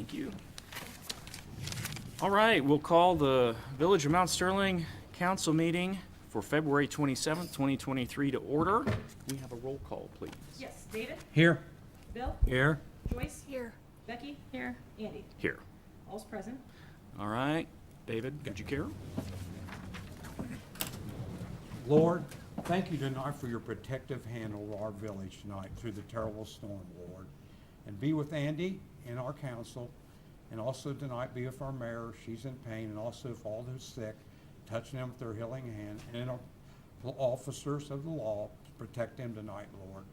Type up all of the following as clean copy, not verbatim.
Thank you. All right, we'll call the Village of Mount Sterling Council meeting for February 27th, 2023 to order. We have a roll call, please. Yes, David, Here. Bill, Here. Joyce. Here. Becky. Here. Andy. Here. All's present. All right, David, would you care? Lord, thank you tonight for your protective hand over our village tonight through the terrible storm, Lord. And be with Andy and our council, and also tonight be with our mayor. She's in pain, and also with all those sick, touching them with their healing hand, and our officers of the law, protect them tonight, Lord.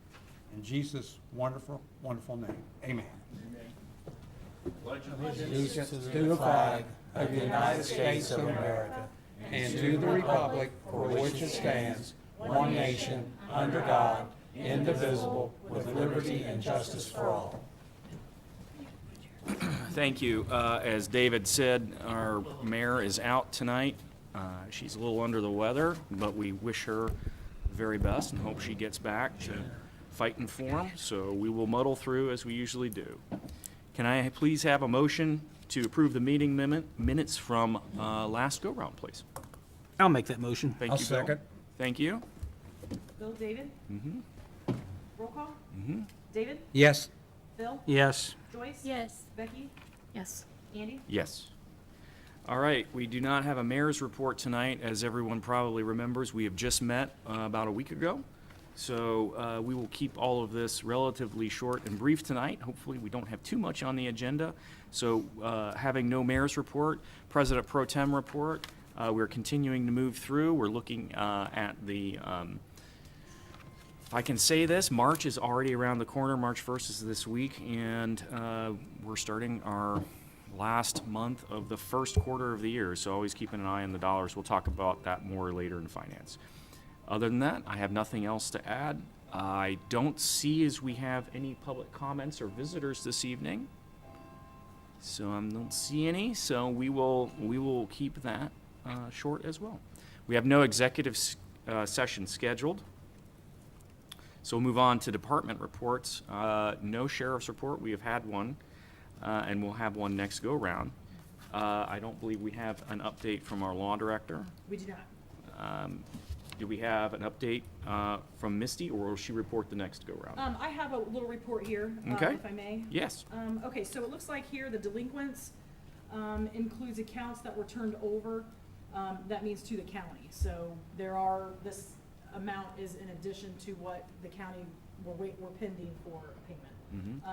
In Jesus' wonderful, wonderful name, amen. Allegiance to the flag of the United States of America and to the republic for which it stands, one nation, under God, indivisible, with liberty and justice for all. Thank you. As David said, our mayor is out tonight. She's a little under the weather, but we wish her the very best and hope she gets back to fighting for him. So we will muddle through as we usually do. Can I please have a motion to approve the meeting minutes from last go-round, please? I'll make that motion. Thank I'll you, Bill. second. Thank you. Bill, David. Roll call. David, Yes. Bill, Yes. Joyce. Yes. Becky, Yes. Andy. Yes. All right, we do not have a mayor's report tonight. As everyone probably remembers, we have just met about a week ago. So we will keep all of this relatively short and brief tonight. Hopefully, we don't have too much on the agenda. So having no mayor's report, President Pro Tem report, we're continuing to move through. We're looking at the, if I can say this, March is already around the corner. March 1st is this week, and we're starting our last month of the first quarter of the year. So always keeping an eye on the dollars. We'll talk about that more later in finance. Other than that, I have nothing else to add. I don't see as we have any public comments or visitors this evening. So I don't see any, so we will keep that short as well. We have no executive session scheduled. So we'll move on to department reports. No sheriff's report. We have had one, and we'll have one next go round. I don't believe we have an update from our law director. We do not. Do we have an update from Misty, or will she report the next go-round? I have a little report here, Okay. if I may. Yes. Okay, so it looks like here the delinquents includes accounts that were turned over. That means to the county. So this amount is in addition to what the county we're pending for a payment.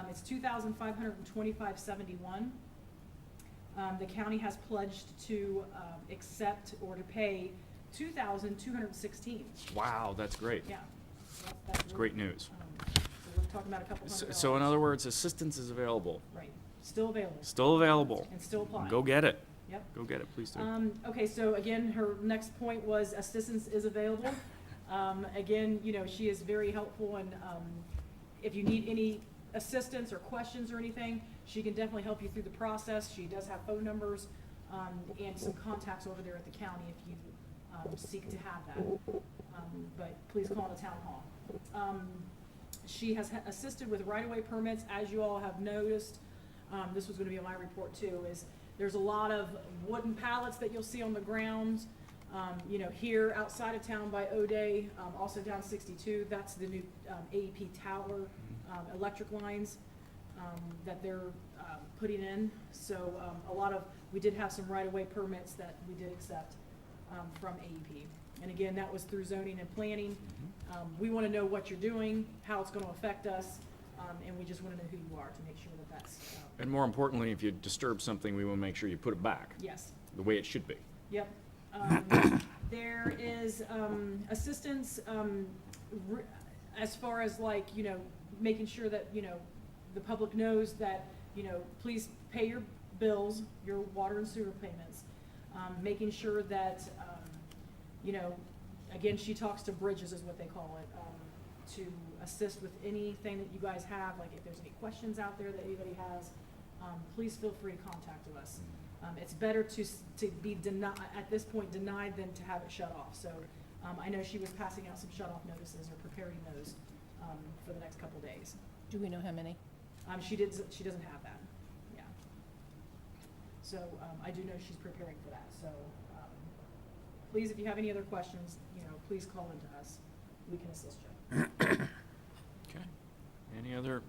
It's $2,525.71. The county has pledged to accept or to pay $2,216. Wow, that's great. Yeah. That's great news. So we're talking about a couple $100. So in other words, assistance is available. Right, still available Still available. and still applying. Go get it. Yep. Go get it, please do. Okay, so again, her next point was assistance is available. Again, she is very helpful, and if you need any assistance or questions or anything, she can definitely help you through the process. She does have phone numbers and some contacts over there at the county if you seek to have that. But please call the town hall. She has assisted with right-of-way permits, as you all have noticed. This was going to be my report too, is there's a lot of wooden pallets that you'll see on the ground. Here outside of town by O'Day, also down 62, that's the new AEP tower electric lines that they're putting in. So we did have some right-of-way permits that we did accept from AEP. And again, that was through zoning and planning. We want to know what you're doing, how it's going to affect us, and we just want to know who you are to make sure that that's. And more importantly, if you disturb something, we want to make sure you put it back Yes. the way it should be. Yep. There is assistance as far as making sure that the public knows that please pay your bills, your water and sewer payments. Making sure that again, she talks to Bridges is what they call it, to assist with anything that you guys have. Like if there's any questions out there that anybody has, please feel free to contact us. It's better to be at this point denied than to have it shut off. So I know she was passing out some shut off notices or preparing those for the next couple days. Do we know how many? She doesn't have that. Yeah. So I do know she's preparing for that. So please, if you have any other questions, please call into us. We can assist you. Okay. Any other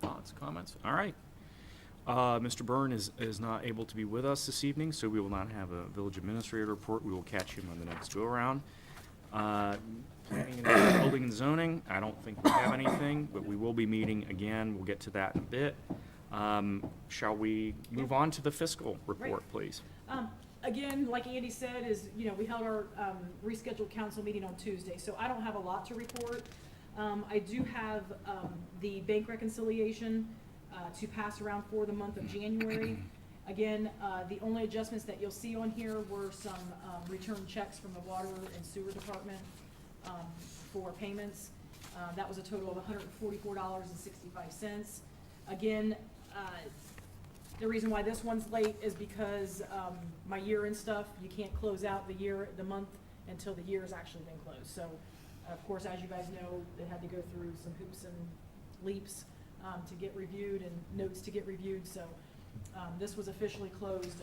thoughts, comments? All right. Mr. Byrne is not able to be with us this evening, so we will not have a village administrator report. We will catch him on the next go-around. Planning and building and zoning, I don't think we have anything, but we will be meeting again. We'll get to that in a bit. Shall we move on to the fiscal report, please? Again, like Andy said, we held our rescheduled council meeting on Tuesday, so I don't have a lot to report. I do have the bank reconciliation to pass around for the month of January. Again, the only adjustments that you'll see on here were some returned checks from the water and sewer department for payments. That was a total of $144.65. Again, the reason why this one's late is because my year-end stuff, you can't close out the month until the year has actually been closed. So, of course, as you guys know, it had to go through some hoops and leaps to get reviewed and notes to get reviewed. So this was officially closed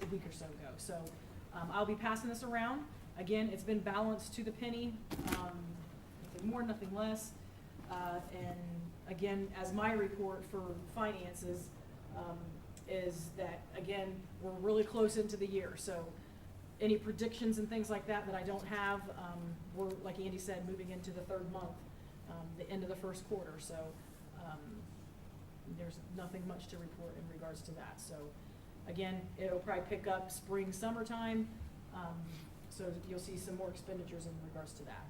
a week or so ago. So I'll be passing this around. Again, it's been balanced to the penny, nothing more, nothing less. And again, as my report for finances is that, again, we're really close into the year. So any predictions and things like that I don't have, we're, like Andy said, moving into the third month, the end of the first quarter. So there's nothing much to report in regards to that. So again, it'll probably pick up spring, summertime. So you'll see some more expenditures in regards to that.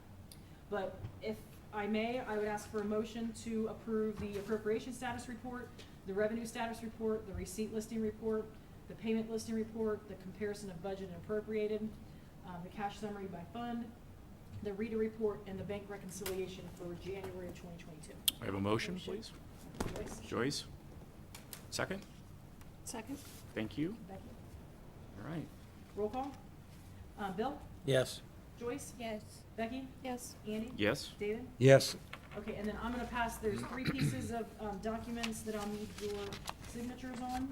But if I may, I would ask for a motion to approve the appropriation status report, the revenue status report, the receipt listing report, the payment listing report, the comparison of budget and appropriated, the cash summary by fund, the reader report, and the bank reconciliation for January of 2022. I have a motion, please. Joyce? Second? Second. Thank you. Becky? All right. Roll call. Bill? Yes. Joyce? Yes. Becky? Yes. Andy? Yes? David? Yes. Okay, and then I'm gonna pass, there's 3 pieces of documents that I'll need your signatures on.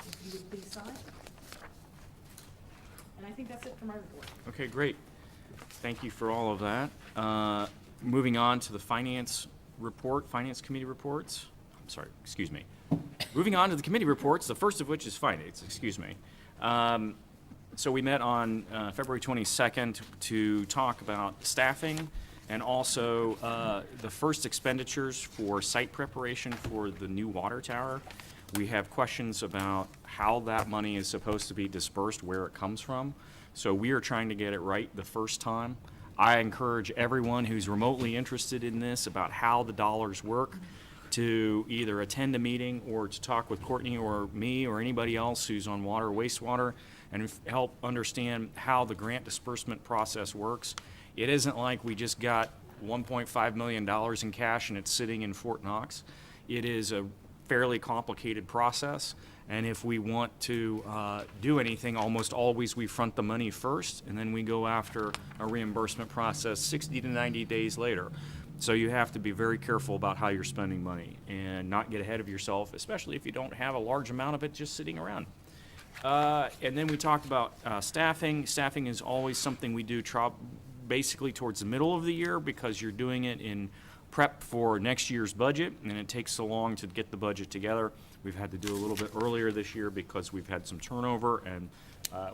If you would please sign. And I think that's it for my report. Okay, great. Thank you for all of that. Moving on to the finance committee reports. I'm sorry, excuse me. Moving on to the committee reports, the first of which is finance, excuse me. So we met on February 22nd to talk about staffing and also the first expenditures for site preparation for the new water tower. We have questions about how that money is supposed to be dispersed, where it comes from. So we are trying to get it right the first time. I encourage everyone who's remotely interested in this about how the dollars work to either attend a meeting or to talk with Courtney or me or anybody else who's on water or wastewater and help understand how the grant disbursement process works. It isn't like we just got $1.5 million in cash and it's sitting in Fort Knox. It is a fairly complicated process, and if we want to do anything, almost always we front the money first, and then we go after a reimbursement process 60 to 90 days later. So you have to be very careful about how you're spending money and not get ahead of yourself, especially if you don't have a large amount of it just sitting around. And then we talked about staffing. Staffing is always something we do basically towards the middle of the year because you're doing it in prep for next year's budget, and it takes so long to get the budget together. We've had to do a little bit earlier this year because we've had some turnover, and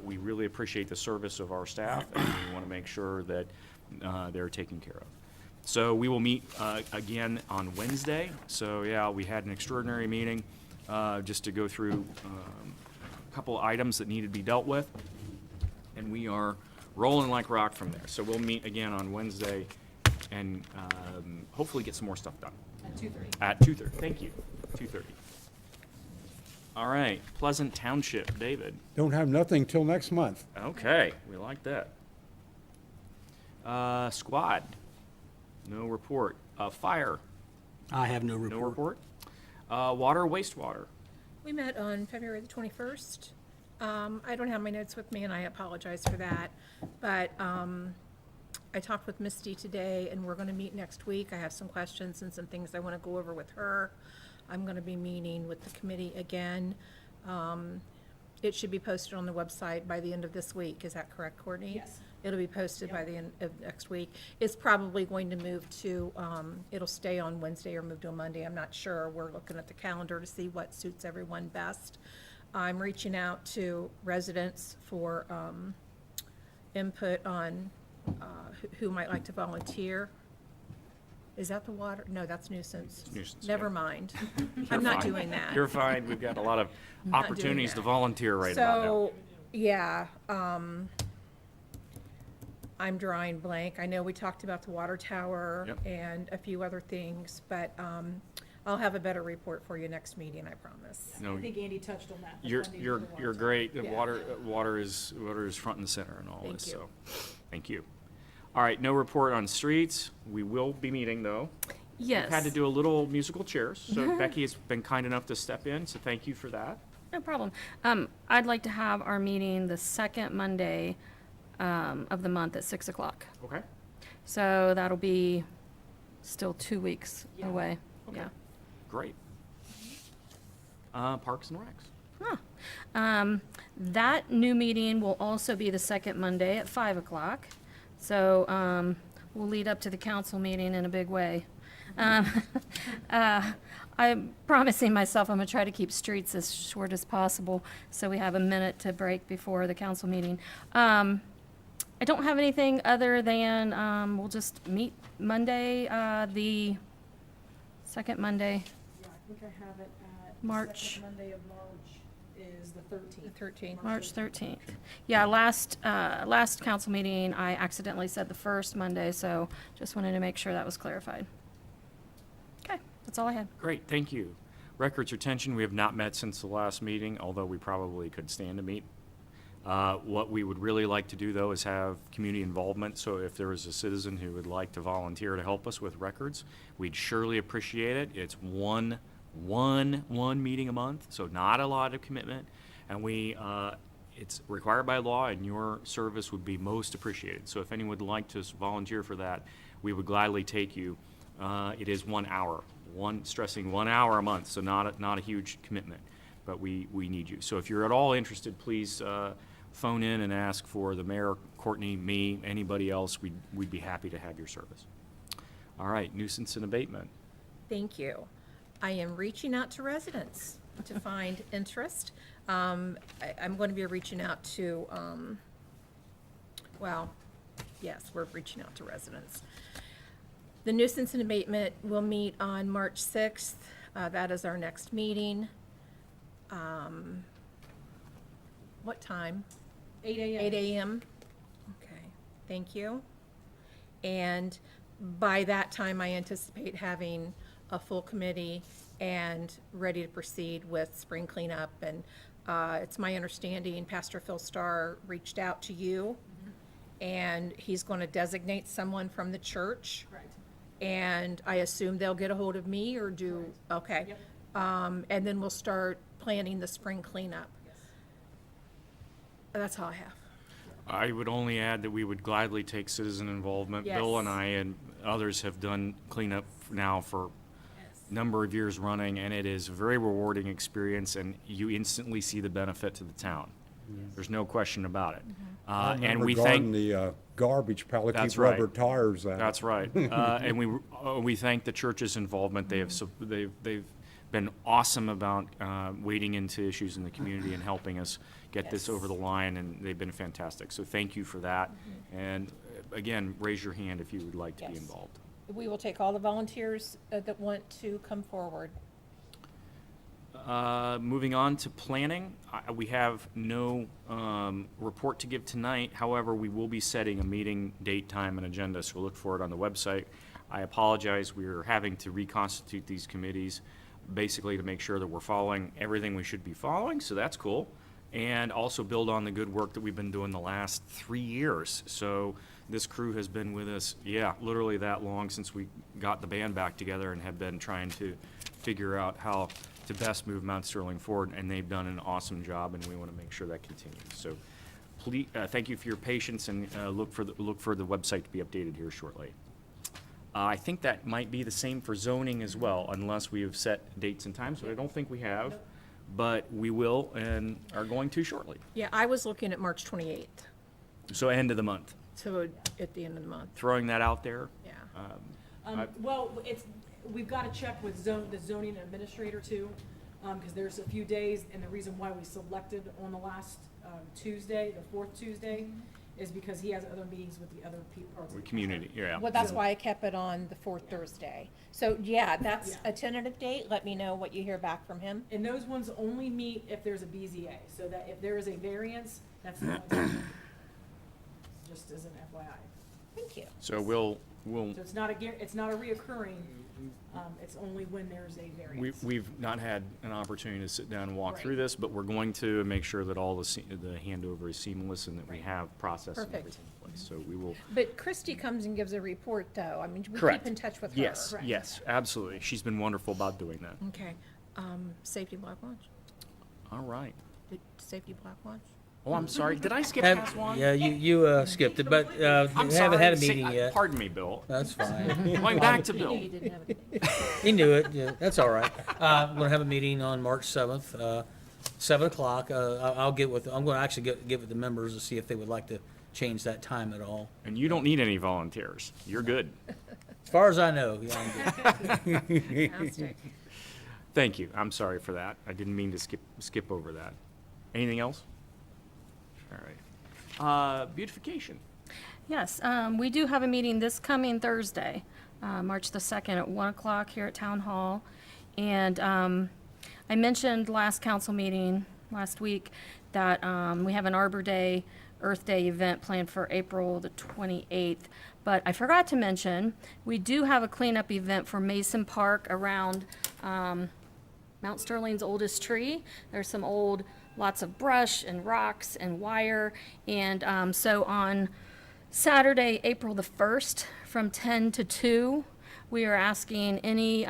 we really appreciate the service of our staff, and we want to make sure that they're taken care of. So we will meet again on Wednesday. So yeah, we had an extraordinary meeting just to go through a couple items that needed to be dealt with, and we are rolling like rock from there. So we'll meet again on Wednesday and hopefully get some more stuff done. At 2:30. At 2:30, thank you, 2:30. All right, Pleasant Township, David. Don't have nothing till next month. Okay, we like that. Squad, no report. Fire, I have no no report. report. Water, wastewater. We met on February the 21st. I don't have my notes with me, and I apologize for that. But I talked with Misty today, and we're going to meet next week. I have some questions and some things I want to go over with her. I'm going to be meeting with the committee again it should be posted on the website by the end of this week. Is that correct, Courtney? Yes. It'll be posted by Yep. the end of next week. It's probably going to move to, it'll stay on Wednesday or move to a Monday. I'm not sure. We're looking at the calendar to see what suits everyone best. I'm reaching out to residents for input on who might like to volunteer. Is that the water? No, that's nuisance. Nuisance, Never yeah. mind. You're I'm not fine. doing that. You're fine. We've got a lot of not doing opportunities to that. volunteer right about now. So, yeah, I'm drawing blank. I know we talked about the water tower Yep. and a few other things, but I'll have a better report for you next meeting, I promise. No, I think Andy touched on that. the You're, funding you're, for the water you're tower. great. The Yeah. water is front and center in all Thank this, you. so, thank you. All right, no report on streets. We will be meeting, though. Yes. We've had to do a little musical chairs, so Becky has been kind enough to step in, so thank you for that. No problem. I'd like to have our meeting the second Monday of the month at 6 o'clock. Okay? So that'll be still 2 weeks Yeah. away. Okay. Yeah. Great. Parks and Recs. That new meeting will also be the second Monday at 5 o'clock. So we'll lead up to the council meeting in a big way. I'm promising myself I'm going to try to keep streets as short as possible so we have a minute to break before the council meeting. I don't have anything other than we'll just meet Monday, the second Monday. Yeah, I think I have it at. March. Second Monday of March is the 13th. The 13th. March 13th. Yeah, last council meeting, I accidentally said the first Monday, so just wanted to make sure that was clarified. Okay, that's all I had. Great, thank you. Records retention, we have not met since the last meeting, although we probably could stand to meet. What we would really like to do, though, is have community involvement, so if there is a citizen who would like to volunteer to help us with records, we'd surely appreciate it. It's one meeting a month, so not a lot of commitment, and it's required by law, and your service would be most appreciated. So if anyone would like to volunteer for that, we would gladly take you. It is 1 hour, stressing 1 hour a month, so not a huge commitment, but we need you. So if you're at all interested, please phone in and ask for the mayor, Courtney, me, anybody else. We'd be happy to have your service. All right, nuisance and abatement. Thank you. I am reaching out to residents to find interest. I'm going to be reaching out to, well, yes, we're reaching out to residents. The nuisance and abatement will meet on March 6th. That is our next meeting. What time? 8 a.m. 8 a.m.? Okay, thank you. And by that time, I anticipate having a full committee and ready to proceed with spring cleanup. And it's my understanding Pastor Phil Starr reached out to you, and he's going to designate someone from the church. Correct. And I assume they'll get a hold of me or do, okay. Yep. And then we'll start planning the spring cleanup. Yes. That's all I have. I would only add that we would gladly take citizen involvement. Bill Yes. and I and others have done cleanup now for a number of years running, and it is a very rewarding experience, and you instantly see the benefit to the town. There's no question about it. I And remember we guarding thank, the garbage pail to That's keep right. rubber tires out. that's right. And we thank the church's involvement. They've been awesome about wading into issues in the community and helping us get this Yes. over the line, and they've been fantastic. So thank you for that. And again, raise your hand if you would like to be Yes. involved. We will take all the volunteers that want to come forward. Moving on to planning, we have no report to give tonight. However, we will be setting a meeting date, time, and agenda, so look for it on the website. I apologize, we're having to reconstitute these committees, basically to make sure that we're following everything we should be following, so that's cool. And also build on the good work that we've been doing the last 3 years. So this crew has been with us, literally that long since we got the band back together and have been trying to figure out how to best move Mount Sterling forward, and they've done an awesome job, and we want to make sure that continues. So please, thank you for your patience, and look for the website to be updated here shortly. I think that might be the same for zoning as well, unless we have set dates and times, but I don't think we have. but we will and are going to shortly. Yeah, I was looking at March 28th, So end of the month. so at the end of the month, Throwing that out there. yeah. Well, we've got to check with the zoning administrator too, because there's a few days, and the reason why we selected on the last Tuesday, the fourth Tuesday, is because he has other meetings with the other parts of the Community, yeah. Well, that's why I kept it on the fourth Thursday. So, yeah, that's Yeah. a tentative date. Let me know what you hear back from him. And those ones only meet if there's a BZA, so that if there is a variance, that's the only time. Just as an FYI. Thank you. So we'll, So it's not it's not a reoccurring, it's only when there's a variance. we've not had an opportunity to sit down and walk through Right. this, but we're going to make sure that all the handover is seamless and that we Right. have process and Perfect. everything in place. So we will. But Christy comes and gives a report, though. I mean, we Correct. keep in touch with her. Yes, Correct. yes, absolutely. She's been wonderful about doing that. Okay. Safety Black Watch? All right. Safety Black Watch? Oh, I'm sorry. Did I skip Have- past one? Yeah, you skipped it, but I'm we sorry. haven't had a Say- meeting yet. Pardon me, Bill. That's fine. Going back to You knew Bill. you didn't have a meeting. He knew it, yeah, that's all right. We're gonna have a meeting on March 7th, 7 o'clock. I'm gonna actually get with the members to see if they would like to change that time at all. And you don't need any volunteers. You're good. As far as I know, yeah, I'm good. Fantastic. Thank you. I'm sorry for that. I didn't mean to skip over that. Anything else? All right. Beautification. Yes, we do have a meeting this coming Thursday, March the 2nd at 1 o'clock here at Town Hall. And I mentioned last council meeting, last week, that we have an Arbor Day, Earth Day event planned for April the 28th. But I forgot to mention, we do have a cleanup event for Mason Park around Mount Sterling's oldest tree. There's some lots of brush and rocks and wire. And so on Saturday, April the 1st, from 10 to 2, we are asking any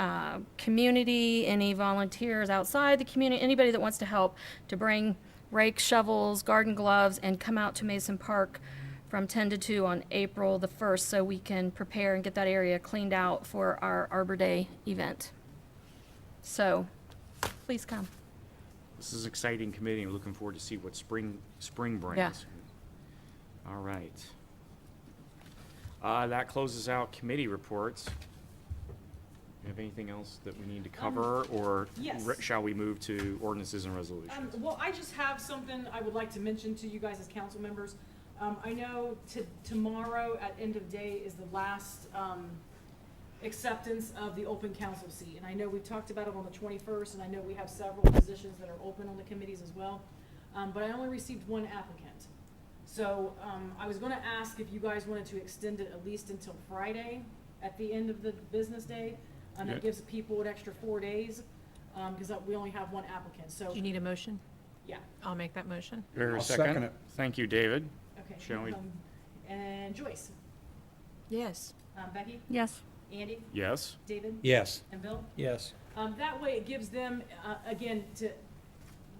community, any volunteers outside the community, anybody that wants to help, to bring rakes, shovels, garden gloves, and come out to Mason Park from 10 to 2 on April the 1st so we can prepare and get that area cleaned out for our Arbor Day event. So, please come. This is an exciting committee. I'm looking forward to see what spring brings. Yeah. All right. That closes out committee reports. You have anything else that we need to cover, or yes. shall we move to ordinances and resolutions? Well, I just have something I would like to mention to you guys as council members. I know tomorrow at end of day is the last acceptance of the open council seat. And I know we've talked about it on the 21st, and I know we have several positions that are open on the committees as well. But I only received one applicant. So I was gonna ask if you guys wanted to extend it at least until Friday at the end of the business day. Yeah. That gives people an extra 4 days, because we only have one applicant, so, Do you need a motion? yeah, I'll make that motion. Very I'll second it. Thank you, David. okay. Shall we- And Joyce, Yes. Becky, Yes. Andy, Yes? David, Yes. and Bill. Yes. That way it gives them, again, to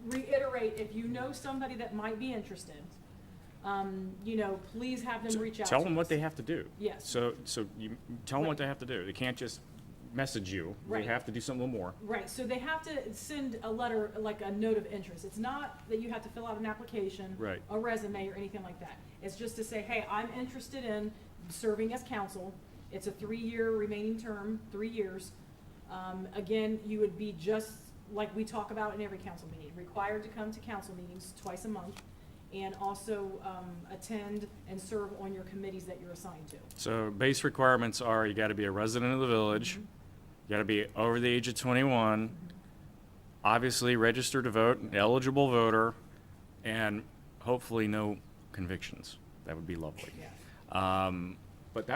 reiterate, if you know somebody that might be interested, please have them reach out to Tell them what us. they have to do. Yes. So you tell them what Right. they have to do. They can't just message you. They Right. have to do something more. Right, so they have to send a letter, like a note of interest. It's not that you have to fill out an application. Right. A resume or anything like that. It's just to say, hey, I'm interested in serving as council. It's a 3-year remaining term, 3 years. Again, you would be just like we talk about in every council meeting, required to come to council meetings twice a month, and also attend and serve on your committees that you're assigned to. So base requirements are you gotta be a resident of the village, you gotta be over the age of 21, obviously registered to vote, an eligible voter, and hopefully no convictions. That would be lovely. But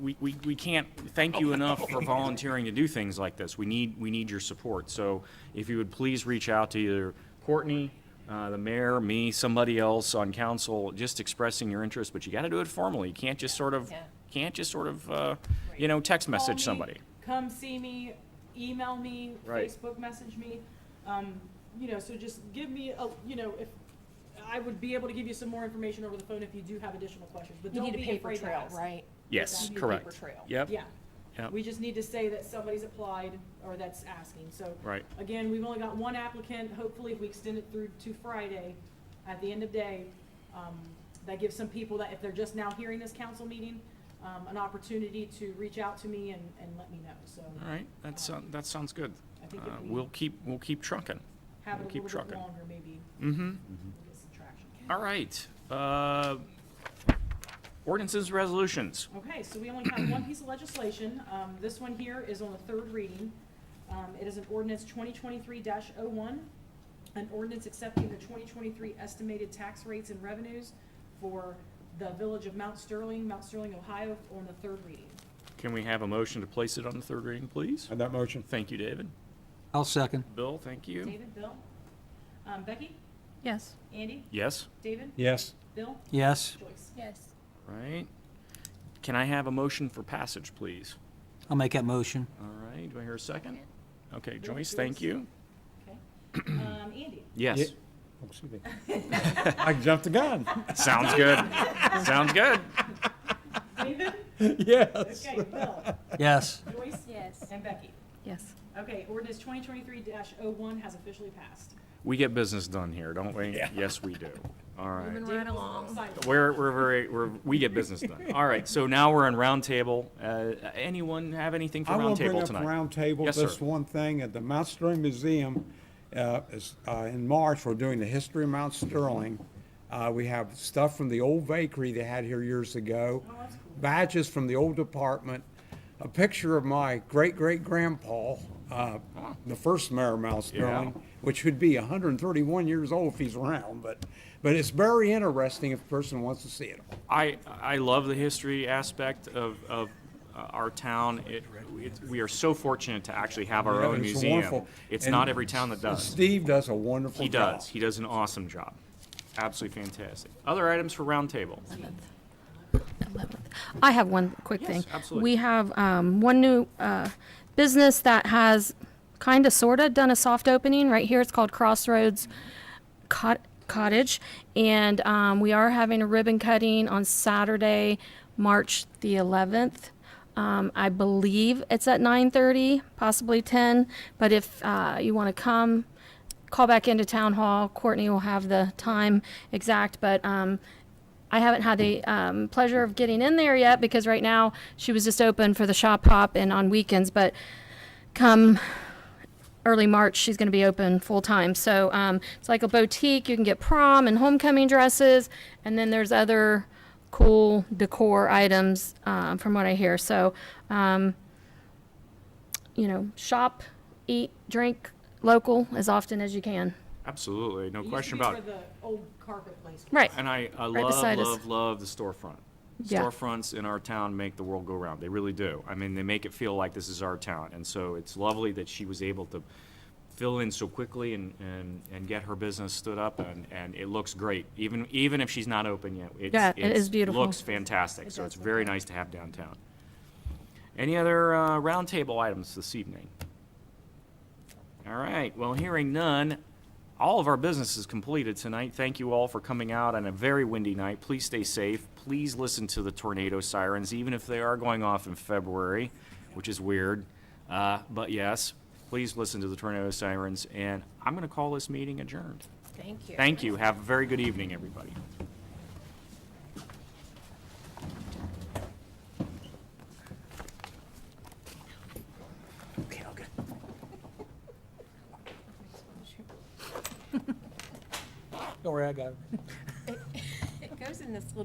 we can't thank you enough for volunteering to do things like this. We need your support. So if you would please reach out to either Courtney, the mayor, me, somebody else on council, just expressing your interest, but you gotta do it formally. You can't just sort of, text message Call me, somebody. Come see me, email me, Right. Facebook message me. So just give me if I would be able to give you some more information over the phone if you do have additional questions, but You don't need a be paper afraid to trail, ask. right? Yes, You need a correct. paper trail. Yep. Yeah, Yep. We just need to say that somebody's applied or that's asking, so. Right. Again, we've only got one applicant. Hopefully, if we extend it through to Friday, at the end of day, that gives some people that, if they're just now hearing this council meeting, an opportunity to reach out to me and let me know, so. All right, that sounds good. I think if we- We'll keep trucking. Have We'll it a keep little bit trucking. longer, maybe. Mm-hmm. We'll get some traction. All right. Ordinances, resolutions. Okay, so we only have one piece of legislation. This one here is on the third reading. It is an ordinance 2023-01, an ordinance accepting the 2023 estimated tax rates and revenues for the village of Mount Sterling, Ohio, on the third reading. Can we have a motion to place it on the third reading, please? And that motion? Thank you, David. I'll second. Bill, thank you. David, Bill? Becky? Yes. Andy? Yes? David? Yes. Bill? Yes, Joyce? Yes. Right. Can I have a motion for passage, please? I'll make that motion. All right, do I hear a second? Okay, Bill, Joyce, thank Joyce. you. Okay. Andy? Yes, Yeah. Oh, excuse me. I jumped the gun. sounds good. Sounds good. David? Yes. Okay, Bill? Yes, Joyce? Yes. And Becky? Yes. Okay, ordinance 2023-01 has officially passed. We get business done here, don't we? Yeah. Yes, we do. All right. Moving David right was along. excited. We get business done. All right, so now we're on roundtable. Anyone have anything for I want to bring roundtable up tonight? roundtable, Yes, just sir. one thing, at the Mount Sterling Museum, in March, we're doing the history of Mount Sterling. We have stuff from the old bakery they had here years ago, Oh, that's cool. badges from the old department, a picture of my great-great-grandpa, the first mayor of Mount Sterling, which would be 131 years old if he's around, but it's very interesting if a person wants to see it. I love the history aspect of our town. We are so fortunate to actually have our own It's museum. wonderful. It's And not every town that does. Steve does a wonderful He job. does. He does an awesome job. Absolutely fantastic. Other items for roundtable? 11th. I have one quick Yes, thing. absolutely. We have one new business that has kind of sort of done a soft opening right here. It's called Crossroads Cottage, and we are having a ribbon cutting on Saturday, March the 11th. I believe it's at 9:30, possibly 10. But if you want to come, call back into town hall. Courtney will have the time exact, but I haven't had the pleasure of getting in there yet because right now she was just open for the shop hop and on weekends. But come early March, she's going to be open full time. So it's like a boutique. You can get prom and homecoming dresses, and then there's other cool decor items from what I hear. So, shop, eat, drink local as often as you can. Absolutely, no It used to question be about where it. the old carpet place was. Right. And I Right beside us. love the storefront. Yeah. Storefronts in our town make the world go round. They really do. I mean, they make it feel like this is our town. And so it's lovely that she was able to fill in so quickly and get her business stood up, and it looks great. Even if she's not open yet, Yeah, it is beautiful. Looks fantastic. It So does it's look very great. nice to have downtown. Any other roundtable items this evening? All right. Well, hearing none, all of our business is completed tonight. Thank you all for coming out on a very windy night. Please stay safe. Please listen to the tornado sirens, even if they are going off in February, which is weird. But yes, please listen to the tornado sirens. And I'm going to call this meeting adjourned. Thank you. Thank you. Have a very good evening, everybody. Okay, okay. Don't worry, I got it. It goes in this little